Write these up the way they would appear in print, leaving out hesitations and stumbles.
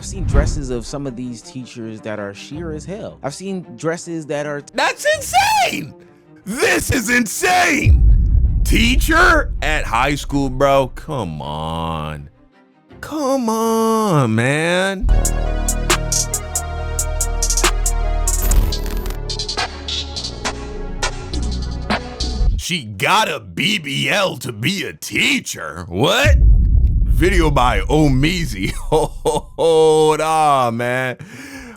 I've seen dresses of some of these teachers that are sheer as hell. I've seen dresses that are... That's insane! This is insane! Teacher at high school, bro? Come on. Come on, man. She got a BBL to be a teacher? What? Video by Omizi. Hold on, man.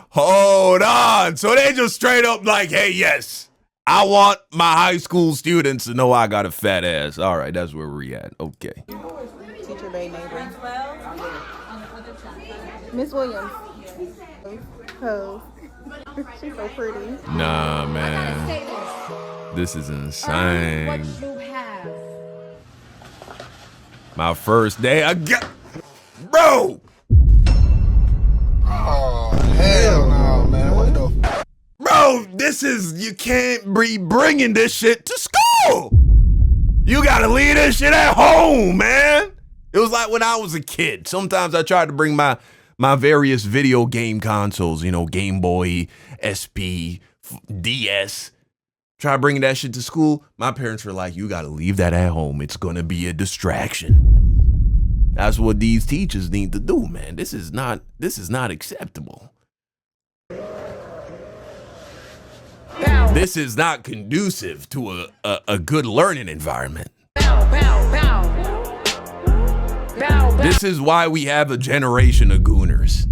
Hold on. So they just straight up like, hey, yes, I want my high school students to know I got a fat ass. All right, that's where we're at. Okay. Teacher Bay neighbor. Miss Williams. Pose. She's so pretty. Nah, man. This is insane. My first day, I got... Bro! Oh, hell no, man. What the... Bro, this is... You can't be bringing this shit to school! You gotta leave this shit at home, man! It was like when I was a kid. Sometimes I tried to bring my various video game consoles, you know, Game Boy, SP, DS. Try bringing that shit to school. My parents were like, you gotta leave that at home. It's gonna be a distraction. That's what these teachers need to do, man. This is not acceptable. This is not conducive to a good learning environment. This is why we have a generation of gooners.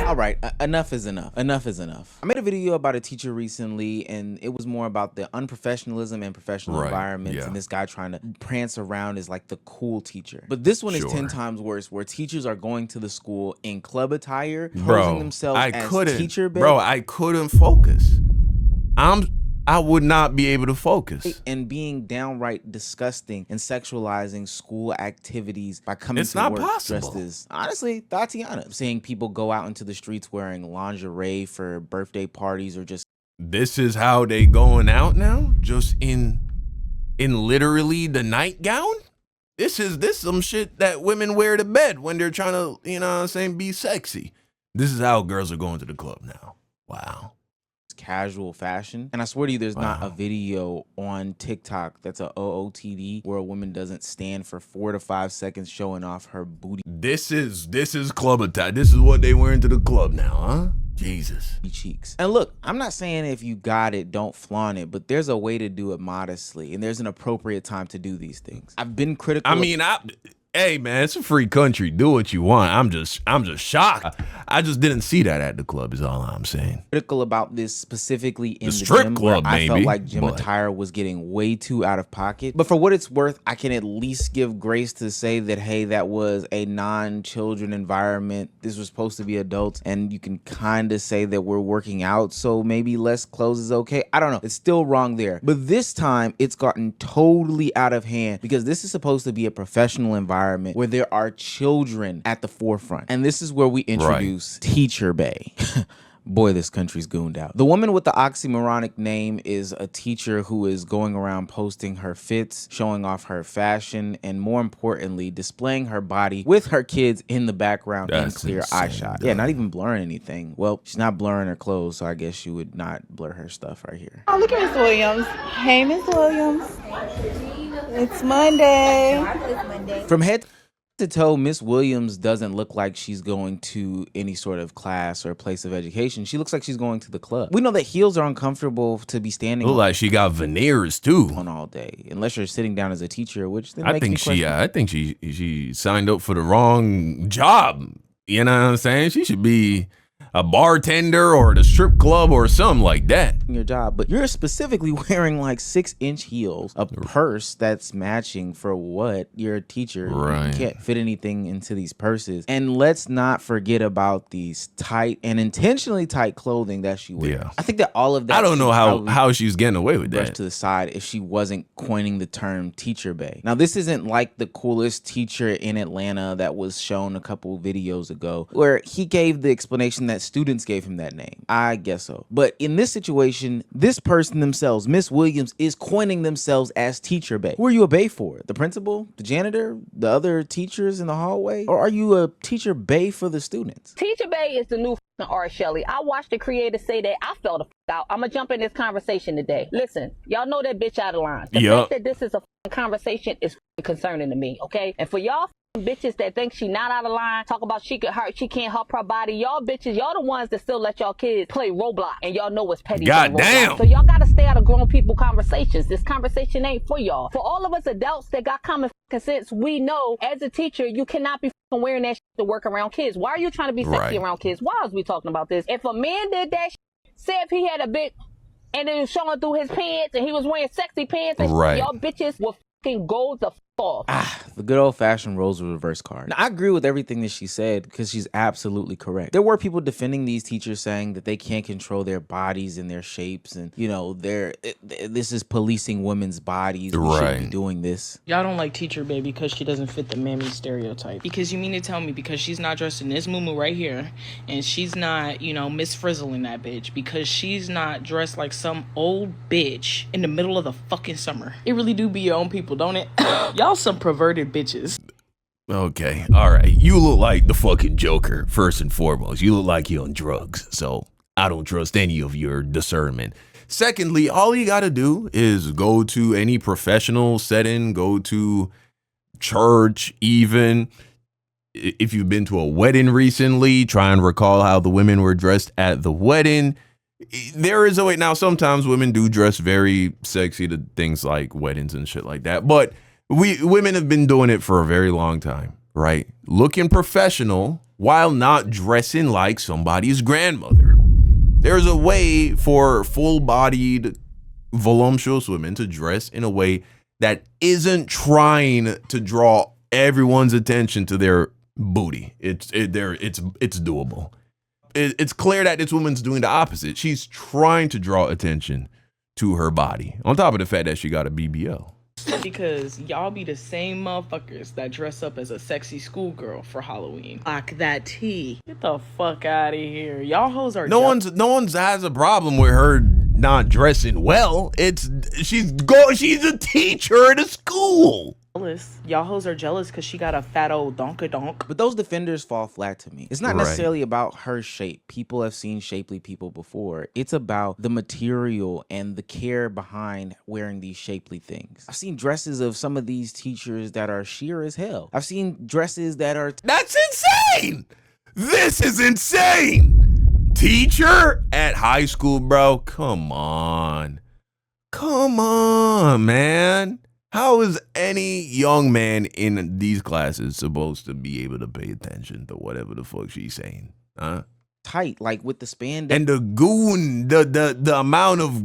All right, enough is enough. Enough is enough. I made a video about a teacher recently, and it was more about the unprofessionalism and professional environments, and this guy trying to prance around as like the cool teacher. But this one is 10 times worse, where teachers are going to the school in club attire, posing themselves as teacher bait. Bro, I couldn't focus. I would not be able to focus. And being downright disgusting and sexualizing school activities by coming to work dressed as, honestly, Tatiana. Seeing people go out into the streets wearing lingerie for birthday parties or just... This is how they going out now? Just in literally the nightgown? This some shit that women wear to bed when they're trying to, you know what I'm saying, be sexy. This is how girls are going to the club now. Wow. Casual fashion, and I swear to you, there's not a video on TikTok that's a OOTD where a woman doesn't stand for 4 to 5 seconds showing off her booty. This is club attire. This is what they wearing to the club now, huh? Jesus. Cheeks. And look, I'm not saying if you got it, don't flaunt it, but there's a way to do it modestly, and there's an appropriate time to do these things. I've been critical. Hey man, it's a free country. Do what you want. I'm just shocked. I just didn't see that at the club is all I'm saying. Critical about this specifically in the strip gym, club, where I felt like gym but attire was getting way too out of pocket. But for what it's worth, I can at least give grace to say that, hey, that was a non-children environment. This was supposed to be adults, and you can kind of say that we're working out, so maybe less clothes is okay. I don't know. It's still wrong there. But this time, it's gotten totally out of hand because this is supposed to be a professional environment where there are children at the forefront. And this is where we introduce Teacher Bay. Boy, this country's gooned out. The woman with the oxymoronic name is a teacher who is going around posting her fits, showing off her fashion, and more importantly, displaying her body with her kids in the background in clear eye shot. Yeah, not even blurring anything. Well, she's not blurring her clothes, so I guess she would not blur her stuff right here. Oh, look at Miss Williams. Hey, Miss Williams. It's Monday. From head to toe, Miss Williams doesn't look like she's going to any sort of class or place of education. She looks like she's going to the club. We know that heels are uncomfortable to be standing on. Look like she got veneers too. On all day, unless you're sitting down as a teacher, which then I think she signed up for the wrong job. You know what I'm saying? She should be a bartender or at a strip club or something like that. Your job, but you're specifically wearing like 6-inch heels, a purse that's matching for what? You're a teacher. Right. You can't fit anything into these purses. And let's not forget about these tight and intentionally tight clothing that she wears. Yeah. I think that all of that. I don't know how she's getting away with that. To the side if she wasn't coining the term Teacher Bay. Now, this isn't like the coolest teacher in Atlanta that was shown a couple videos ago, where he gave the explanation that that students gave him that name. I guess so. But in this situation, this person themselves, Miss Williams, is coining themselves as Teacher Bae. Who are you a bae for? The principal? The janitor? The other teachers in the hallway? Or are you a Teacher Bae for the students? Teacher Bae is the new R. Shelley. I watched the creator say that. I fell the out. I'm gonna jump in this conversation today. Listen, y'all know that bitch out of line. The fact that this is a conversation is concerning to me, okay? And for y'all bitches that think she not out of line, talk about she can't help her body. Y'all bitches, y'all the ones that still let y'all kids play Roblox, and y'all know what's petty. Goddamn. So y'all gotta stay out of grown people conversations. This conversation ain't for y'all. For all of us adults that got common sense, we know as a teacher you cannot be wearing that shit to work around kids. Why are you trying to be sexy around kids? Why is we talking about this? If a man did that shit, say if he had a big and it was showing through his pants and he was wearing sexy pants and shit, y'all bitches will fucking go the off. The good old-fashioned roles reverse card. Now, I agree with everything that she said because she's absolutely correct. There were people defending these teachers saying that they can't control their bodies and their shapes, and you know, this is policing women's bodies. We shouldn't be doing this. Y'all don't like Teacher Bae because she doesn't fit the mammy stereotype. Because you mean to tell me because she's not dressed in this muumuu right here, and she's not, you know, Miss Frizzle in that bitch, because she's not dressed like some old bitch in the middle of the fucking summer. It really do be your own people, don't it? Y'all some perverted bitches. Okay, all right. You look like the fucking Joker, first and foremost. You look like you're on drugs, so I don't trust any of your discernment. Secondly, all you gotta do is go to any professional setting, go to church even. If you've been to a wedding recently, try and recall how the women were dressed at the wedding. There is a way. Now, sometimes women do dress very sexy to things like weddings and shit like that, but women have been doing it for a very long time, right? Looking professional while not dressing like somebody's grandmother. There's a way for full-bodied, voluptuous women to dress in a way that isn't trying to draw everyone's attention to their booty. It's doable. It's clear that this woman's doing the opposite. She's trying to draw attention to her body, on top of the fact that she got a BBL. Because y'all be the same motherfuckers that dress up as a sexy schoolgirl for Halloween. Like that tea. Get the fuck out of here. Y'all hoes are no one's has a problem with her not dressing well. She's a teacher at a school. Y'all hoes are jealous because she got a fat old donk. But those defenders fall flat to me. It's not necessarily about her shape. People have seen shapely people before. It's about the material and the care behind wearing these shapely things. I've seen dresses of some of these teachers that are sheer as hell. I've seen dresses that are... That's insane! This is insane! Teacher at high school, bro? Come on. Come on, man. How is any young man in these classes supposed to be able to pay attention to whatever the fuck she's saying? Huh? Tight, like with the spandex. And the goon, the amount of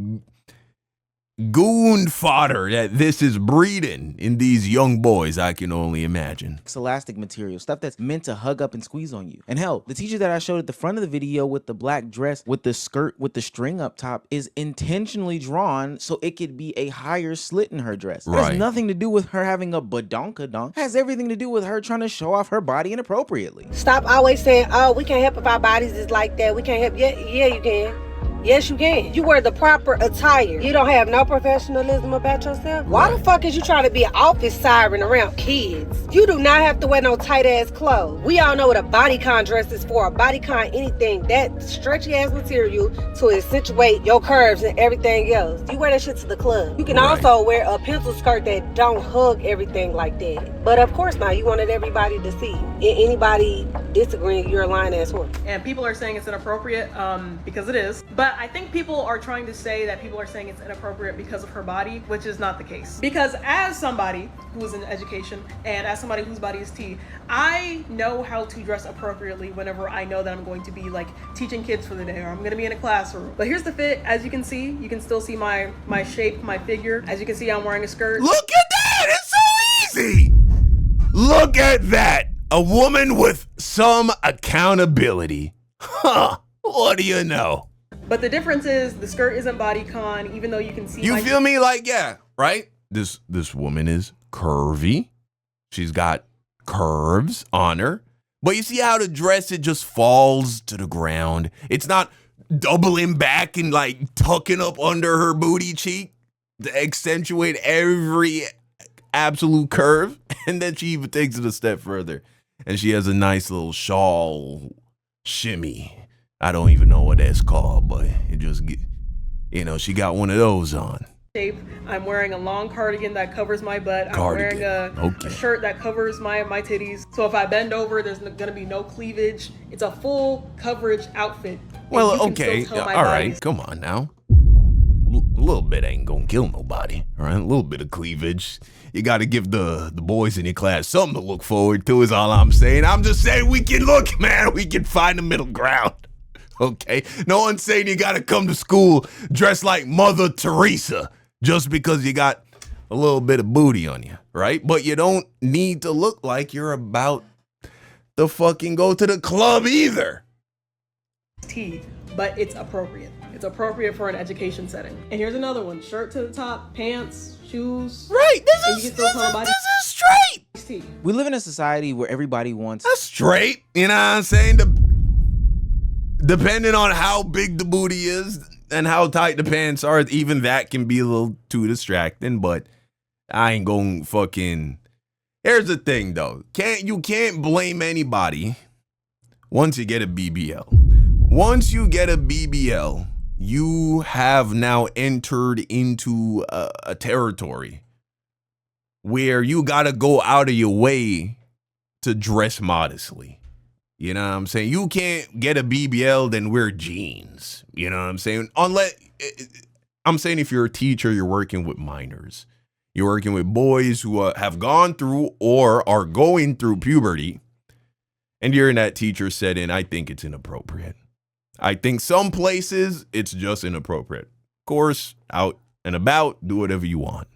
goon fodder that this is breeding in these young boys, I can only imagine. It's elastic material, stuff that's meant to hug up and squeeze on you. And hell, the teacher that I showed at the front of the video with the black dress, with the skirt, with the string up top, is intentionally drawn so it could be a higher slit in her dress. It has nothing to do with her having a badonkadonk. It has everything to do with her trying to show off her body inappropriately. Stop always saying, oh, we can't help if our bodies is like that. We can't help. Yeah, you can. Yes, you can. You wear the proper attire. You don't have no professionalism about yourself. Why the fuck is you trying to be an office siren around kids? You do not have to wear no tight ass clothes. We all know what a bodycon dress is for. A bodycon anything, that stretchy ass material to accentuate your curves and everything else. You wear that shit to the club. You can also wear a pencil skirt that don't hug everything like that. But of course not, you wanted everybody to see. Anybody disagreeing, you're a lying ass horse. And people are saying it's inappropriate because it is. But I think people are trying to say that people are saying it's inappropriate because of her body, which is not the case. Because as somebody who is in education and as somebody whose body is tea, I know how to dress appropriately whenever I know that I'm going to be like teaching kids for the day or I'm going to be in a classroom. But here's the fit. As you can see, you can still see my shape, my figure. As you can see, I'm wearing a skirt. Look at that! It's so easy! Look at that! A woman with some accountability. Huh, what do you know? But the difference is the skirt isn't bodycon, even though you can see. You feel me? Like, yeah, right? This woman is curvy. She's got curves on her, But you see how the dress, it just falls to the ground. It's not doubling back and like tucking up under her booty cheek to accentuate every absolute curve. And then she even takes it a step further. And she has a nice little shawl shimmy. I don't even know what that's called, but it just, she got one of those on. Shape. I'm wearing a long cardigan that covers my butt. I'm wearing a shirt that covers my titties. So if I bend over, there's gonna be no cleavage. It's a full coverage outfit. Well, okay, all right, come on now. A little bit ain't gonna kill nobody, all right? A little bit of cleavage. You gotta give the boys in your class something to look forward to is all I'm saying. I'm just saying we can look, man. We can find the middle ground. Okay? No one's saying you gotta come to school dressed like Mother Teresa just because you got a little bit of booty on you, right? But you don't need to look like you're about to fucking go to the club either. But it's appropriate. It's appropriate for an education setting. And here's another one. Shirt to the top, pants, shoes. Right, this is straight. We live in a society where everybody wants... That's straight, you know what I'm saying? Depending on how big the booty is and how tight the pants are, even that can be a little too distracting, but I ain't gonna fucking... Here's the thing, though. You can't blame anybody once you get a BBL. Once you get a BBL, you have now entered into a territory where you gotta go out of your way to dress modestly. You know what I'm saying? You can't get a BBL then wear jeans. You know what I'm saying? I'm saying if you're a teacher, you're working with minors. You're working with boys who have gone through or are going through puberty. And you're in that teacher setting, I think it's inappropriate. I think some places it's just inappropriate. Of course, out and about, do whatever you want.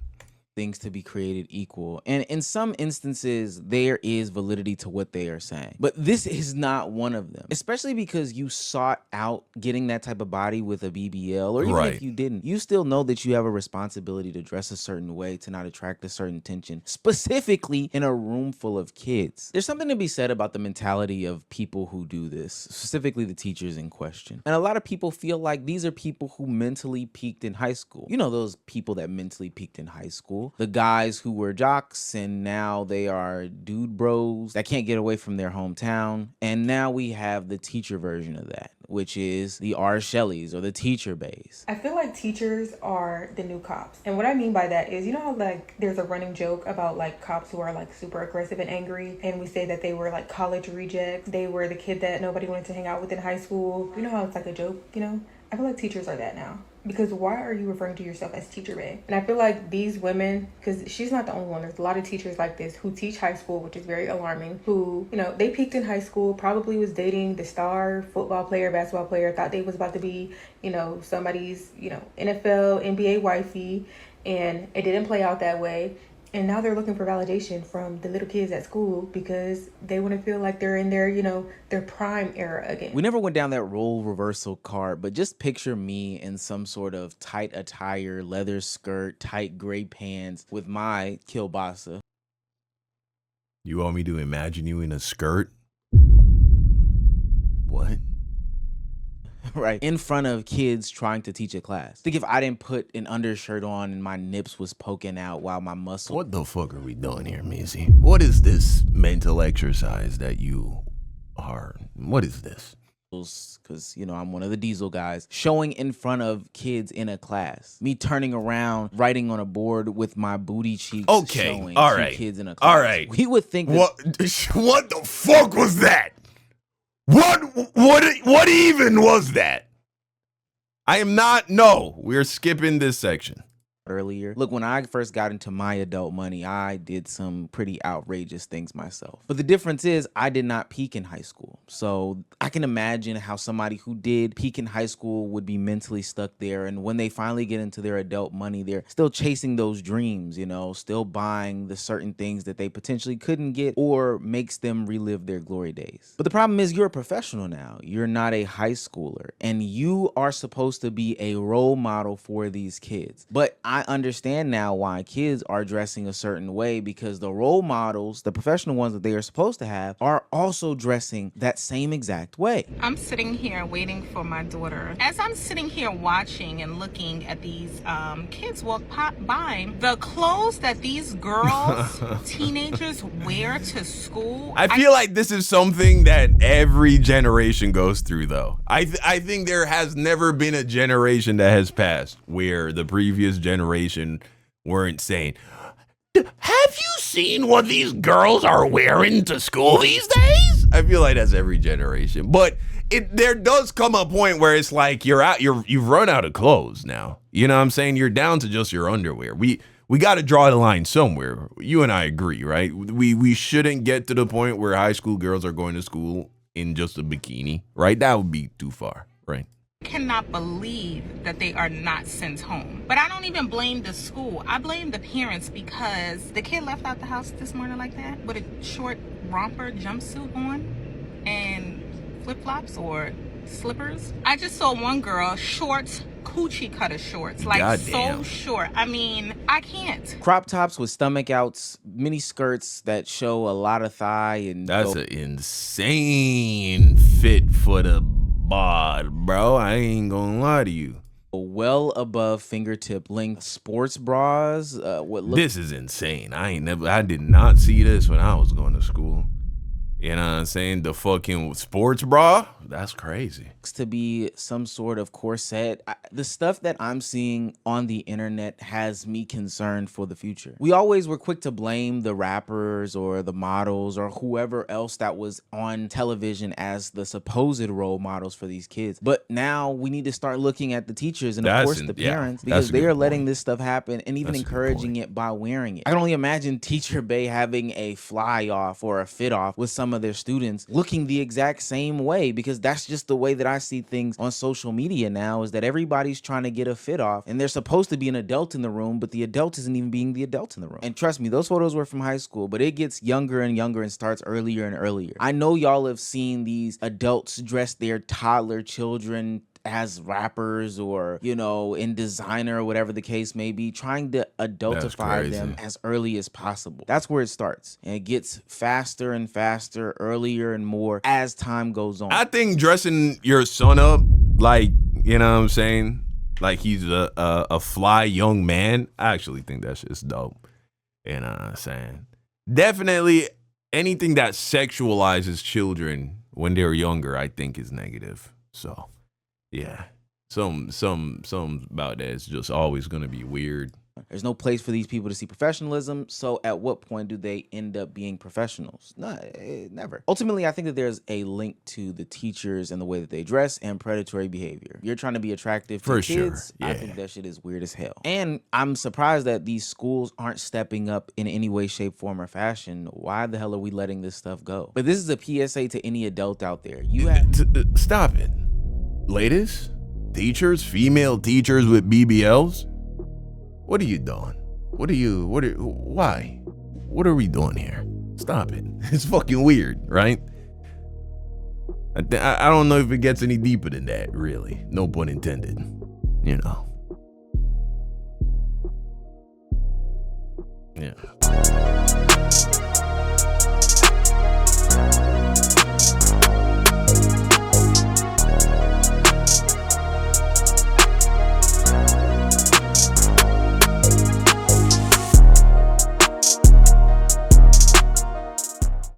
Things to be created equal, and in some instances there is validity to what they are saying, but this is not one of them, especially because you sought out getting that type of body with a BBL, or even if you didn't, you still know that you have a responsibility to dress a certain way to not attract a certain attention, specifically in a room full of kids. There's something to be said about the mentality of people who do this, specifically the teachers in question, and a lot of people feel like these are people who mentally peaked in high school. You know, those people that mentally peaked in high school, the guys who were jocks and now they are dude bros that can't get away from their hometown. And now we have the teacher version of that, which is the R. Shelleys or the teacher bays. I feel like teachers are the new cops. And what I mean by that is, you know how like there's a running joke about like cops who are like super aggressive and angry, and we say that they were like college rejects. They were the kid that nobody wanted to hang out with in high school. You know how it's like a joke, you know? I feel like teachers are that now. Because why are you referring to yourself as teacher bae? And I feel like these women, because she's not the only one, there's a lot of teachers like this who teach high school, which is very alarming, who, you know, they peaked in high school, probably was dating the star football player, basketball player, thought they was about to be, you know, somebody's, you know, NFL, NBA wifey, and it didn't play out that way. And now they're looking for validation from the little kids at school because they want to feel like they're in their, you know, their prime era again. We never went down that role reversal card, but just picture me in some sort of tight attire, leather skirt, tight gray pants with my kielbasa. You want me to imagine you in a skirt? What? Right, in front of kids trying to teach a class. Think if I didn't put an undershirt on and my nips was poking out while my muscle... What the fuck are we doing here, Missy? What is this mental exercise that you are... What is this? Because, you know, I'm one of the diesel guys. Showing in front of kids in a class. Me turning around, writing on a board with my booty cheeks showing all right. kids in a class. All right. We would think that... What the fuck was that? What even was that? I am not, no, we're skipping this section. Earlier. Look, when I first got into my adult money, I did some pretty outrageous things myself. But the difference is I did not peak in high school. So I can imagine how somebody who did peak in high school would be mentally stuck there. And when they finally get into their adult money, they're still chasing those dreams, you know, still buying the certain things that they potentially couldn't get or makes them relive their glory days. But the problem is you're a professional now. You're not a high schooler and you are supposed to be a role model for these kids. But I understand now why kids are dressing a certain way, because the role models, the professional ones that they are supposed to have, are also dressing that same exact way. I'm sitting here waiting for my daughter. As I'm sitting here watching and looking at these kids walk by, the clothes that these girls, teenagers wear to school. I feel like this is something that every generation goes through, though. I think there has never been a generation that has passed where the previous generation weren't saying, have you seen what these girls are wearing to school these days? I feel like that's every generation. But there does come a point where it's like you've run out of clothes now. You know what I'm saying? You're down to just your underwear. We got to draw the line somewhere. You and I agree, right? We shouldn't get to the point where high school girls are going to school in just a bikini, right? That would be too far, right? Cannot believe that they are not sent home. But I don't even blame the school. I blame the parents, because the kid left out the house this morning like that with a short romper jumpsuit on and flip-flops or slippers. I just saw one girl, shorts, coochie cutter shorts, like Goddamn. so short. I mean, I can't. Crop tops with stomach outs, mini skirts that show a lot of thigh, and That's an insane fit for the bod, bro. I ain't gonna lie to you. well above fingertip length sports bras. This is insane. I did not see this when I was going to school. You know what I'm saying? The fucking sports bra? That's crazy. To be some sort of corset. The stuff that I'm seeing on the internet has me concerned for the future. We always were quick to blame the rappers or the models or whoever else that was on television as the supposed role models for these kids. But now we need to start looking at the teachers and of course the parents, because they are letting this stuff happen and even encouraging it by wearing it. I can only imagine Teacher Bay having a fly off or a fit off with some of their students looking the exact same way, because that's just the way that I see things on social media now, is that everybody's trying to get a fit off and there's supposed to be an adult in the room, but the adult isn't even being the adult in the room. And trust me, those photos were from high school, but it gets younger and younger and starts earlier and earlier. I know y'all have seen these adults dress their toddler children as rappers or, you know, in designer or whatever the case may be, trying to adultify them as early as possible. That's where it starts. And it gets faster and faster, earlier and more as time goes on. I think dressing your son up like, you know what I'm saying, like he's a fly young man, I actually think that's just dope. You know what I'm saying? Definitely anything that sexualizes children when they're younger, I think is negative. So yeah, some about that is just always gonna be weird. There's no place for these people to see professionalism, so at what point do they end up being professionals? No, never. Ultimately, I think that there's a link to the teachers and the way that they dress and predatory behavior. If you're trying to be attractive to kids, I think that shit is weird as hell. And I'm surprised that these schools aren't stepping up in any way, shape, form, or fashion. Why the hell are we letting this stuff go? But this is a PSA to any adult out there. You have stop it. Ladies, teachers, female teachers with BBLs, what are you doing? Why? What are we doing here? Stop it. It's fucking weird, right? I don't know if it gets any deeper than that, really. No pun intended, you know. Yeah.